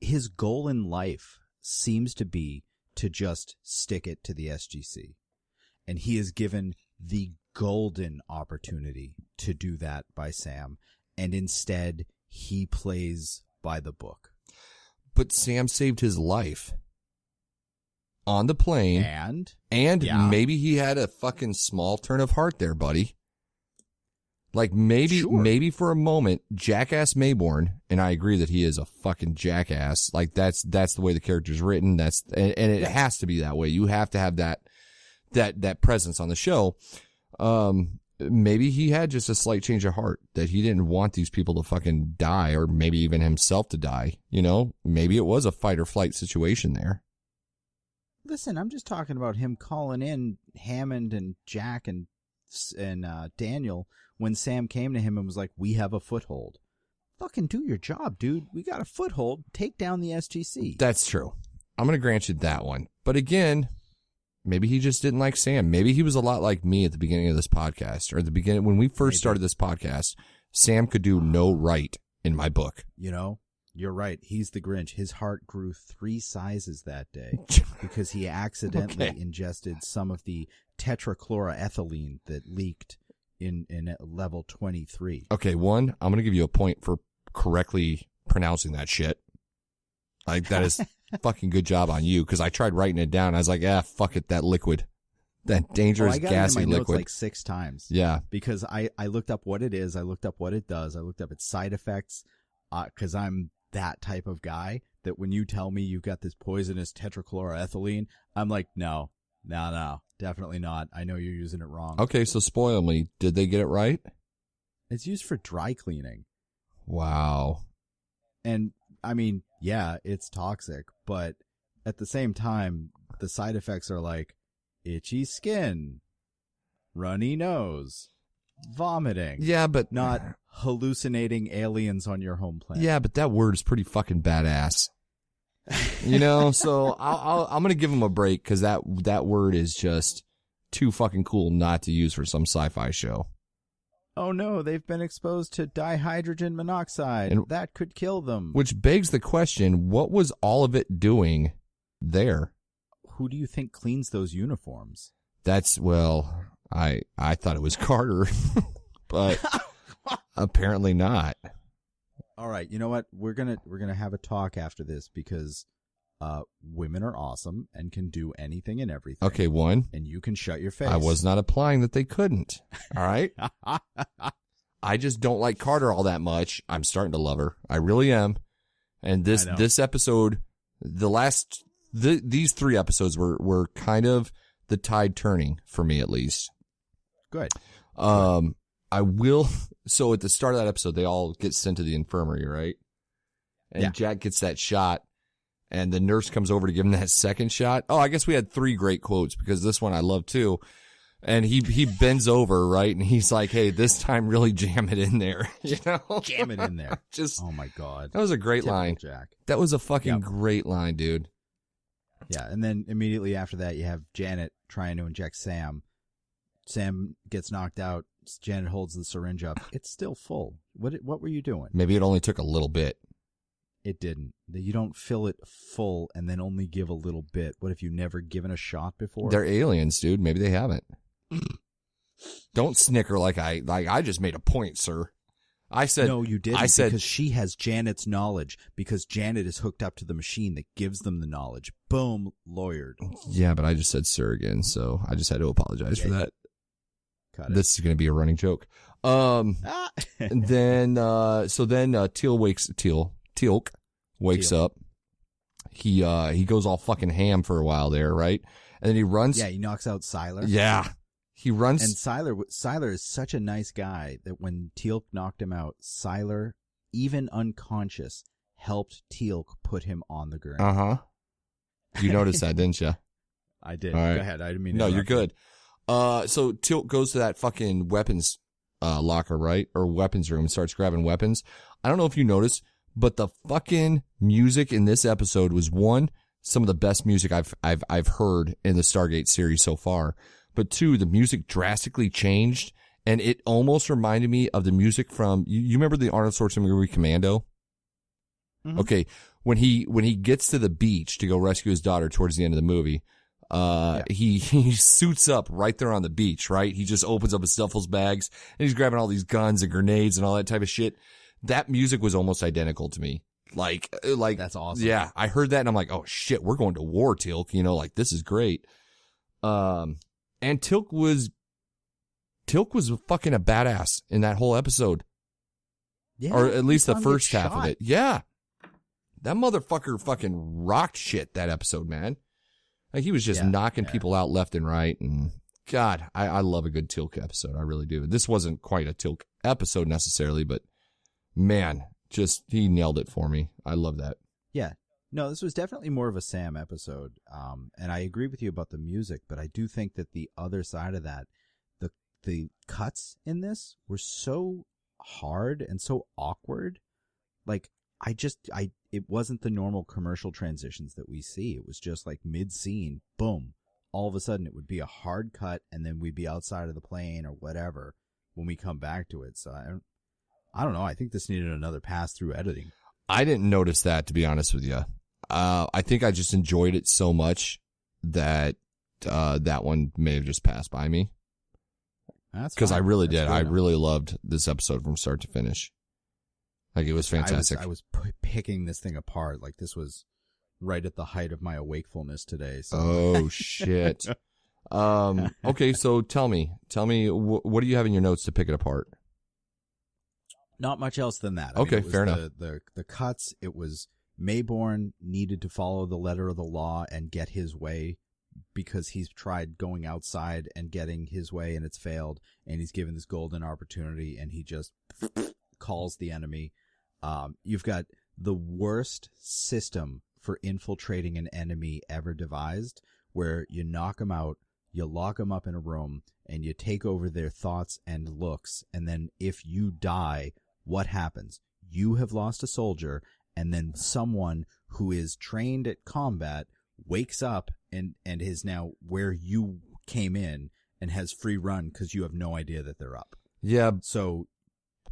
S2: his goal in life seems to be to just stick it to the SGC. And he is given the golden opportunity to do that by Sam. And instead, he plays by the book.
S1: But Sam saved his life on the plane. And
S2: yeah.
S1: Maybe he had a fucking small turn of heart there, buddy. Like, maybe for a moment, Jackass Maybourne, and I agree that he is a fucking jackass. Like, that's the way the character's written. And it has to be that way. You have to have that presence on the show. Maybe he had just a slight change of heart, that he didn't want these people to fucking die, or maybe even himself to die. You know, maybe it was a fight or flight situation there.
S2: Listen, I'm just talking about him calling in Hammond and Jack and Daniel when Sam came to him and was like, "We have a foothold." Fucking do your job, dude. We got a foothold. Take down the SGC.
S1: That's true. I'm going to grant you that one. But again, maybe he just didn't like Sam. Maybe he was a lot like me at the beginning of this podcast, or at the beginning when we first started this podcast. Sam could do no right in my book.
S2: You know, you're right. He's the Grinch. His heart grew 3 sizes that day because he accidentally ingested some of the tetrachloroethylene that leaked in level 23.
S1: Okay, one, I'm going to give you a point for correctly pronouncing that shit. Like, that is fucking good job on you, because I tried writing it down. I was like, fuck it, that liquid. That dangerous, gassy
S2: I got it in my
S1: liquid.
S2: Notes like 6 times.
S1: Yeah.
S2: Because I looked up what it is. I looked up what it does. I looked up its side effects. Because I'm that type of guy that when you tell me you've got this poisonous tetrachloroethylene, I'm like, no, definitely not. I know you're using it wrong.
S1: Okay, so spoil me. Did they get it right?
S2: It's used for dry cleaning.
S1: Wow.
S2: And, I mean, yeah, it's toxic, but at the same time, the side effects are like itchy skin, runny nose, vomiting.
S1: Yeah, but
S2: not hallucinating aliens on your home planet.
S1: Yeah, but that word is pretty fucking badass. You know, so I'm gonna give him a break, because that word is just too fucking cool not to use for some sci-fi show.
S2: Oh no, they've been exposed to dihydrogen monoxide. And that could kill them.
S1: Which begs the question, what was all of it doing there?
S2: who do you think cleans those uniforms?
S1: That's, well, I thought it was Carter, but apparently not.
S2: All right, you know what? We're gonna have a talk after this because women are awesome and can do anything and everything.
S1: Okay, one.
S2: And you can shut your face.
S1: I was not implying that they couldn't. All right. I just don't like Carter all that much. I'm starting to love her. I really am. And this episode, these 3 episodes were kind of the tide turning for me, at least.
S2: Good.
S1: I will. So at the start of that episode, they all get sent to the infirmary, right? And Jack gets that shot, and the nurse comes over to give him that second shot. Oh, I guess we had 3 great quotes because this one I love too. And he bends over, right? And he's like, "Hey, this time really jam it in there." You know?
S2: Jam it in there.
S1: Just,
S2: oh my God.
S1: That was a great
S2: Typical
S1: line.
S2: Jack.
S1: That was a fucking great line, dude.
S2: Yeah, and then immediately after that, you have Janet trying to inject Sam. Sam gets knocked out. Janet holds the syringe up. It's still full. What were you doing?
S1: Maybe it only took a little bit.
S2: It didn't. You don't fill it full and then only give a little bit. What if you've never given a shot before?
S1: They're aliens, dude. Maybe they haven't. Don't snicker like I just made a point, sir. I said
S2: no, you didn't.
S1: I said
S2: because she has Janet's knowledge. Because Janet is hooked up to the machine that gives them the knowledge. Boom, lawyered.
S1: Yeah, but I just said sir again, so I just had to apologize for that.
S2: Cut it.
S1: This is going to be a running joke. And then Teal'c wakes up. He goes all fucking ham for a while there, right? And then he runs.
S2: Yeah, he knocks out Sylar.
S1: Yeah. He runs.
S2: And Sylar is such a nice guy that when Teal'c knocked him out, Sylar, even unconscious, helped Teal'c put him on the gurney.
S1: Uh-huh. You noticed that, didn't you?
S2: I did.
S1: All right.
S2: Go ahead. I didn't mean to
S1: No, you're
S2: interrupt.
S1: good. So Teal'c goes to that fucking weapons locker, right? Or weapons room, starts grabbing weapons. I don't know if you noticed, but the fucking music in this episode was some of the best music I've heard in the Stargate series so far. But 2, the music drastically changed, and it almost reminded me of the music from you remember the Arnold Schwarzenegger movie Commando? Mm-hmm. Okay, when he gets to the beach to go rescue his daughter towards the end of the movie, he suits up right there on the beach, right? He just opens up his duffel bags and he's grabbing all these guns and grenades and all that type of shit. That music was almost identical to me. Like
S2: that's awesome.
S1: Yeah, I heard that and I'm like, oh shit, we're going to war, Teal'c. You know, like this is great. And Teal'c was fucking a badass in that whole episode.
S2: Yeah,
S1: or at least the first half
S2: shot.
S1: of it. Yeah. That motherfucker fucking rocked shit that episode, man. Like he was just knocking people out left and right. And God, I love a good Teal'c episode. I really do. This wasn't quite a Teal'c episode necessarily, but man, just he nailed it for me. I love that.
S2: Yeah. No, this was definitely more of a Sam episode. And I agree with you about the music, but I do think that the other side of that, the cuts in this were so hard and so awkward. Like it wasn't the normal commercial transitions that we see. It was just like mid-scene, boom. All of a sudden it would be a hard cut and then we'd be outside of the plane or whatever when we come back to it. So I don't know. I think this needed another pass through editing.
S1: I didn't notice that, to be honest with you. I think I just enjoyed it so much that that one may have just passed by me.
S2: That's
S1: because I really did. I
S2: enough.
S1: really loved this episode from start to finish. Like it was fantastic.
S2: I was picking this thing apart. Like this was right at the height of my awakefulness today. So.
S1: Oh shit. Okay, so tell me, what do you have in your notes to pick it apart?
S2: Not much else than that.
S1: Okay,
S2: it was
S1: fair enough.
S2: The cuts. It was Mayborn needed to follow the letter of the law and get his way because he's tried going outside and getting his way and it's failed, and he's given this golden opportunity and he just calls the enemy. You've got the worst system for infiltrating an enemy ever devised, where you knock them out, you lock them up in a room, and you take over their thoughts and looks, and then if you die, what happens? You have lost a soldier, and then someone who is trained at combat wakes up and is now where you came in and has free run because you have no idea that they're up.
S1: Yeah.
S2: So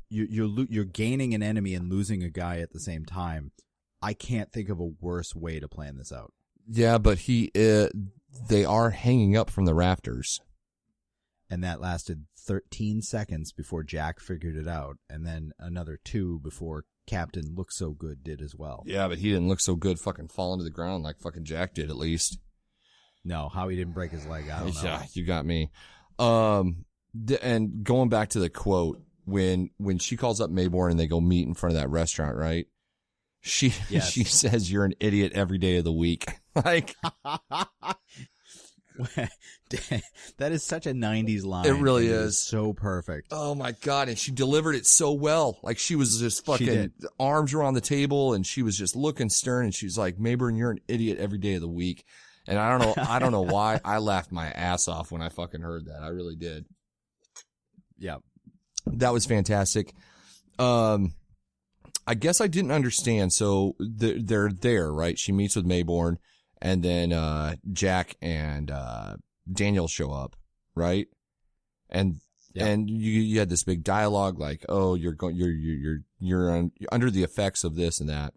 S2: you're gaining an enemy and losing a guy at the same time. I can't think of a worse way to plan this out.
S1: Yeah, but they are hanging up from the rafters.
S2: And that lasted 13 seconds before Jack figured it out, and then another 2 before Captain Look So Good did as well.
S1: Yeah, but he didn't look so good fucking falling to the ground like fucking Jack did, at least.
S2: No, how he didn't break his leg, I don't know.
S1: Yeah, you got me. And going back to the quote, when she calls up Mayborn and they go meet in front of that restaurant, right? She says, "You're an idiot every day of the week." Like,
S2: that is such a 90s line.
S1: it really is.
S2: So perfect.
S1: Oh my God. And she delivered it so well. Like, she was just fucking, arms were on the table and she was just looking stern and she's like, "Mayborn, you're an idiot every day of the week." And I don't know why I laughed my ass off when I fucking heard that. I really did.
S2: Yeah.
S1: That was fantastic. I guess I didn't understand. So they're there, right? She meets with Mayborn, and then Jack and Daniel show up, right? And you had this big dialogue like, "Oh, you're under the effects of this and that."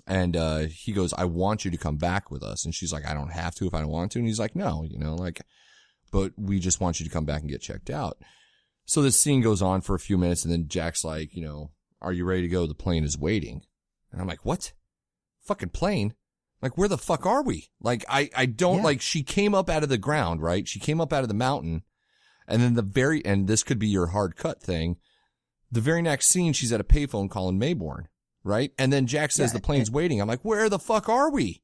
S1: And he goes, "I want you to come back with us." And she's like, "I don't have to if I don't want to." And he's like, "No, but we just want you to come back and get checked out." So this scene goes on for a few minutes, and then Jack's like, "Are you ready to go? The plane is waiting." And I'm like, "What? Fucking plane? Like, where the fuck are we?" Like, I don't, like, she came up out of the ground, right? She came up out of the mountain, and then and this could be your hard cut thing, the very next scene, she's at a payphone calling Mayborn, right? And then Jack says the plane's waiting. I'm like, where the fuck are we?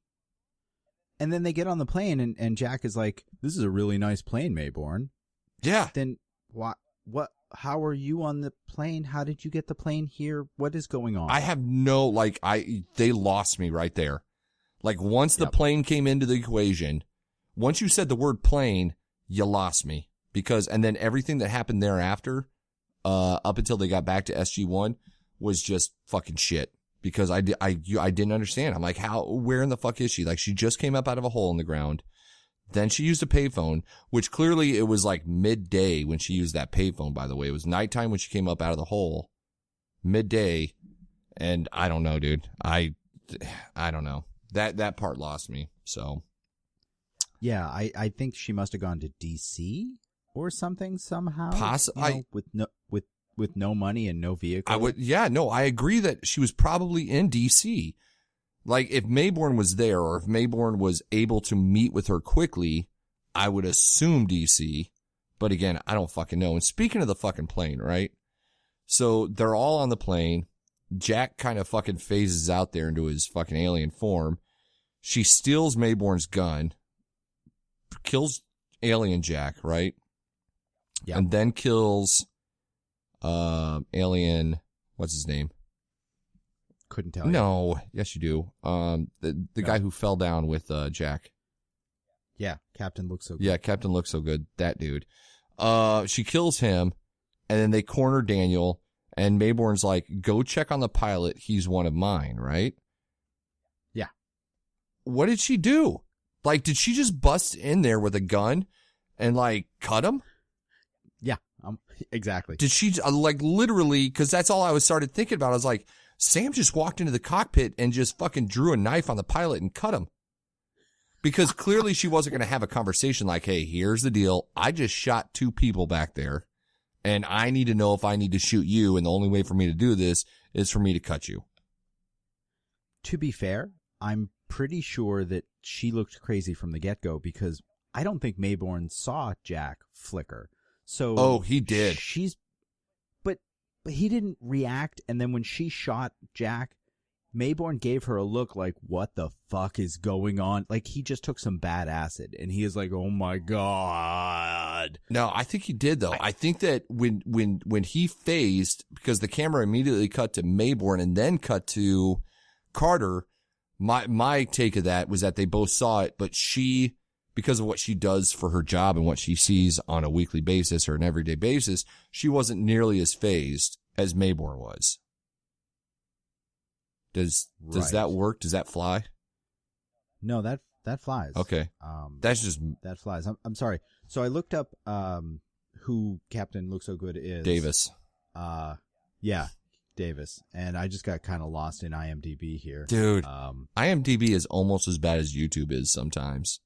S2: And then they get on the plane, and Jack is like, "This is a really nice plane, Mayborn."
S1: Yeah.
S2: Then what? How are you on the plane? How did you get the plane here? What is going on?
S1: I have they lost me right there. Like, once the plane came into the equation, once you said the word plane, you lost me. And then everything that happened thereafter, up until they got back to SG-1 was just fucking shit. Because I didn't understand. I'm like, where in the fuck is she? Like, she just came up out of a hole in the ground. Then she used a payphone, which clearly it was like midday when she used that payphone, by the way. It was nighttime when she came up out of the hole. Midday. And I don't know, dude. I don't know. That part lost me. So.
S2: Yeah, I think she must have gone to DC or something somehow.
S1: Possibly.
S2: With no money and no vehicle.
S1: I agree that she was probably in DC. Like, if Mayborn was there, or if Mayborn was able to meet with her quickly, I would assume DC. But again, I don't fucking know. And speaking of the fucking plane, right? So they're all on the plane. Jack kind of fucking phases out there into his fucking alien form. She steals Mayborn's gun, kills alien Jack, right?
S2: Yeah.
S1: And then kills alien, what's his name?
S2: Couldn't tell you.
S1: No, yes you do. The guy who fell down with Jack.
S2: Yeah, Captain Looks So Good.
S1: Yeah, Captain Looks So Good. That dude. She kills him, and then they corner Daniel, and Mayborn's like, "Go check on the pilot. He's one of mine," right?
S2: Yeah.
S1: What did she do? Like, did she just bust in there with a gun and like cut him?
S2: Yeah, exactly.
S1: Did she like literally? Because that's all I started thinking about. I was like, Sam just walked into the cockpit and just fucking drew a knife on the pilot and cut him. Because clearly she wasn't going to have a conversation like, "Hey, here's the deal. I just shot 2 people back there, and I need to know if I need to shoot you, and the only way for me to do this is for me to cut you."
S2: To be fair, I'm pretty sure that she looked crazy from the get-go, because I don't think Mayborn saw Jack flicker. So
S1: oh, he did.
S2: But he didn't react, and then when she shot Jack, Mayborn gave her a look like, "What the fuck is going on?" Like, he just took some bad acid, and he is like, "Oh my God."
S1: No, I think he did, though. I think that when he phased, because the camera immediately cut to Mayborn and then cut to Carter, my take of that was that they both saw it, but she, because of what she does for her job and what she sees on a weekly basis or an everyday basis, she wasn't nearly as phased as Mayborn was. Does that work? Does that fly?
S2: No, that flies.
S1: Okay.
S2: That flies. I'm sorry. So I looked up who Captain Looks So Good is.
S1: Davis.
S2: Yeah. Davis, and I just got kind of lost in IMDb here.
S1: Dude, IMDb is almost as bad as YouTube is sometimes.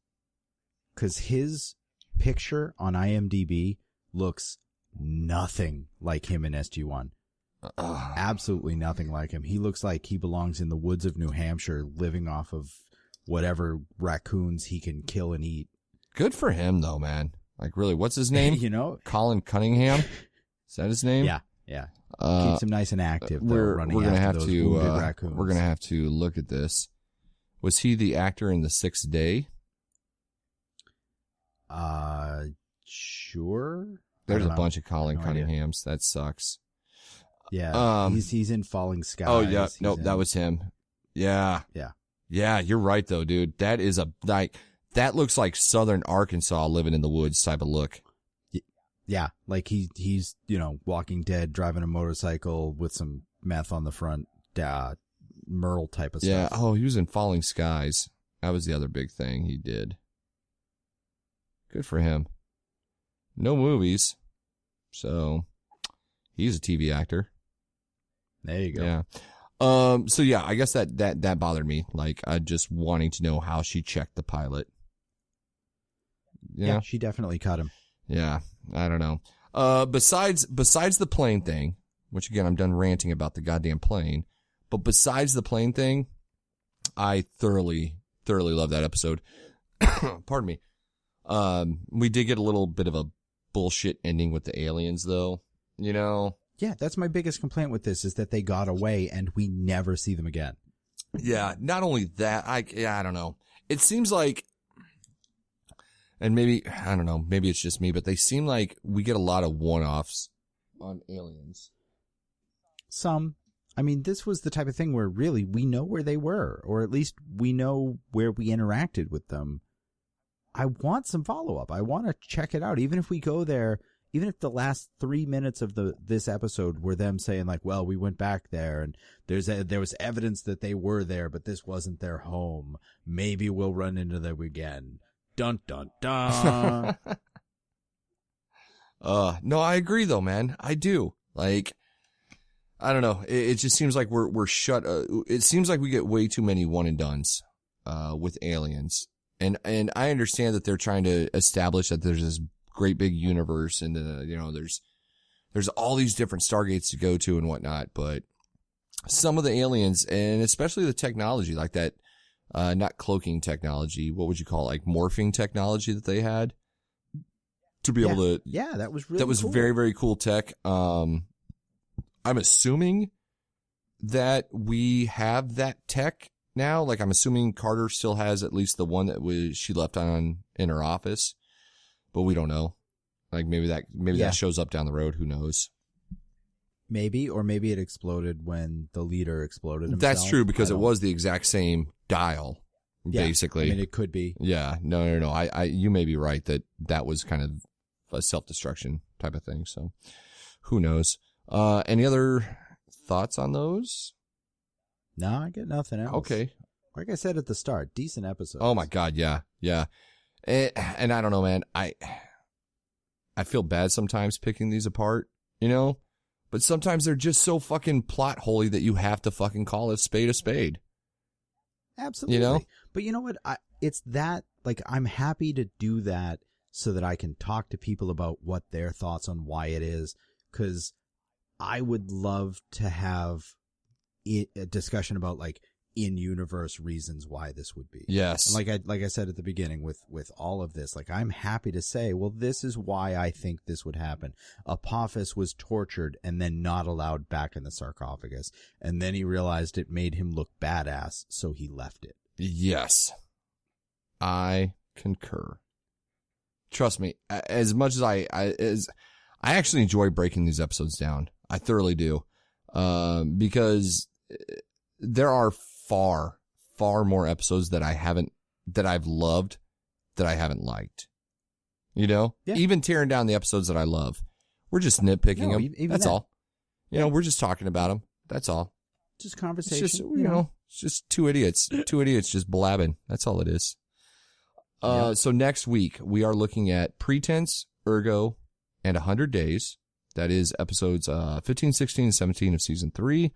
S2: Because his picture on IMDb looks nothing like him in SG-1. Absolutely nothing like him. He looks like he belongs in the woods of New Hampshire, living off of whatever raccoons he can kill and eat.
S1: Good for him, though, man. Like, really, what's his name?
S2: You know?
S1: Colin Cunningham? Is that his name?
S2: Yeah. Keeps him nice and active.
S1: We're gonna have to
S2: raccoons.
S1: we're gonna have to look at this. Was he the actor in The Sixth Day?
S2: Sure.
S1: There's a bunch of Colin
S2: idea.
S1: Cunninghams. That sucks.
S2: Yeah. He's in Falling Skies.
S1: Oh yeah, nope, that was him. Yeah. Yeah, you're right though, dude. That is that looks like Southern Arkansas living in the woods type of look.
S2: Yeah, like he's Walking Dead, driving a motorcycle with some meth on the front, Merle type of stuff.
S1: Yeah. Oh, he was in Falling Skies. That was the other big thing he did. Good for him. No movies, so he's a TV actor.
S2: There you go.
S1: Yeah. So yeah, I guess that bothered me. Like, just wanting to know how she checked the pilot.
S2: Yeah, she definitely cut him.
S1: Yeah, I don't know. Besides the plane thing, which again, I'm done ranting about the goddamn plane, but besides the plane thing, I thoroughly love that episode. Pardon me. We did get a little bit of a bullshit ending with the aliens though,
S2: Yeah, that's my biggest complaint with this, is that they got away and we never see them again.
S1: Yeah, not only that, I don't know. It seems like, and maybe, I don't know, maybe it's just me, but they seem like we get a lot of one-offs on aliens.
S2: I mean, this was the type of thing where really we know where they were, or at least we know where we interacted with them. I want some follow-up. I want to check it out. Even if we go there, even if the last 3 minutes of this episode were them saying like, well, we went back there and there was evidence that they were there, but this wasn't their home. Maybe we'll run into them again. Dun, dun, dun.
S1: No, I agree though, man. I do. Like, I don't know. It just seems like we're shut. It seems like we get way too many one and dones, with aliens. And I understand that they're trying to establish that there's this great big universe and, there's all these different Stargates to go to and whatnot. But some of the aliens, and especially the technology like that, not cloaking technology, what would you call it? Like morphing technology that they had to be able to.
S2: Yeah, that was really
S1: that was
S2: cool.
S1: very, very cool tech. I'm assuming that we have that tech now. Like, I'm assuming Carter still has at least the one that she left on in her office, but we don't know. Like, maybe that shows up down the road. Who knows?
S2: Maybe, or maybe it exploded when the leader exploded himself.
S1: That's true, because it was the exact same dial, basically.
S2: I mean, it could be.
S1: Yeah, no. You may be right that was kind of a self-destruction type of thing. So, who knows? Any other thoughts on those?
S2: No, I get nothing else.
S1: Okay.
S2: Like I said at the start, decent episode.
S1: Oh my God, yeah. And I don't know, man. I feel bad sometimes picking these apart, but sometimes they're just so fucking plot holy that you have to fucking call a spade.
S2: Absolutely. But you know what? It's that, like, I'm happy to do that so that I can talk to people about what their thoughts on why it is, because I would love to have a discussion about, like, in-universe reasons why this would be.
S1: Yes.
S2: And like I said at the beginning with all of this, like, I'm happy to say, well, this is why I think this would happen. Apophis was tortured and then not allowed back in the sarcophagus, and then he realized it made him look badass, so he left it.
S1: Yes. I concur. Trust me, as much as I actually enjoy breaking these episodes down. I thoroughly do. Because there are far more episodes that I've loved that I haven't liked. Yeah. Even tearing down the episodes that I love. We're just nitpicking them.
S2: Even
S1: that's all. We're just talking about them. That's all.
S2: Just conversation.
S1: It's just, it's just two idiots just blabbing. That's all it is. So next week we are looking at Pretense, Ergo, and 100 Days. That is episodes 15, 16, and 17 of season 3,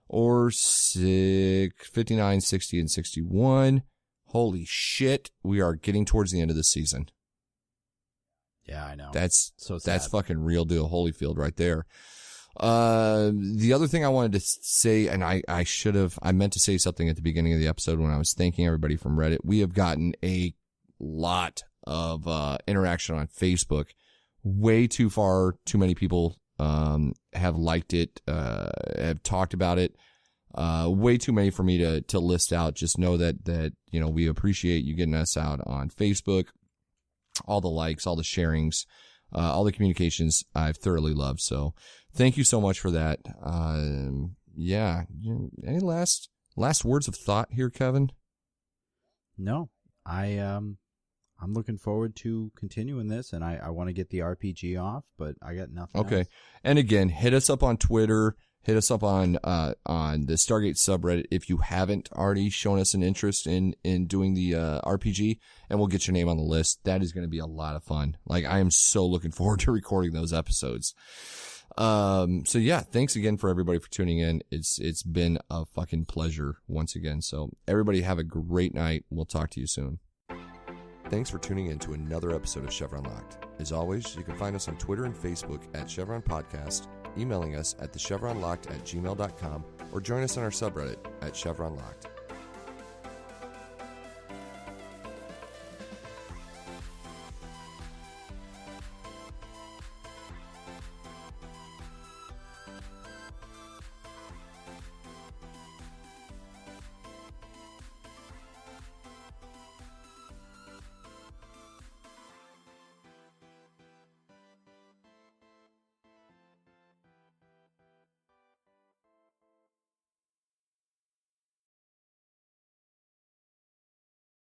S1: or 59, 60, and 61. Holy shit, we are getting towards the end of the season.
S2: Yeah, I know.
S1: That's
S2: so sad.
S1: That's fucking real deal Holyfield right there. The other thing I wanted to say, and I meant to say something at the beginning of the episode when I was thanking everybody from Reddit. We have gotten a lot of interaction on Facebook. Way too many people have liked it, have talked about it. Way too many for me to list out. Just know that we appreciate you getting us out on Facebook. All the likes, all the sharings, all the communications I've thoroughly loved. So thank you so much for that. Yeah. Any last words of thought here, Kevin?
S2: No, I'm looking forward to continuing this, and I want to get the RPG off, but I got nothing
S1: Okay.
S2: else.
S1: And again, hit us up on Twitter. Hit us up on the Stargate subreddit if you haven't already shown us an interest in doing the RPG, and we'll get your name on the list. That is going to be a lot of fun. Like, I am so looking forward to recording those episodes. So yeah, thanks again for everybody for tuning in. It's been a fucking pleasure once again. So everybody have a great night. We'll talk to you soon. Thanks for tuning in to another episode of Chevron Locked. As always, you can find us on Twitter and Facebook at Chevron Podcast, emailing us at thechevronlocked@gmail.com, or join us on our subreddit at Chevron Locked.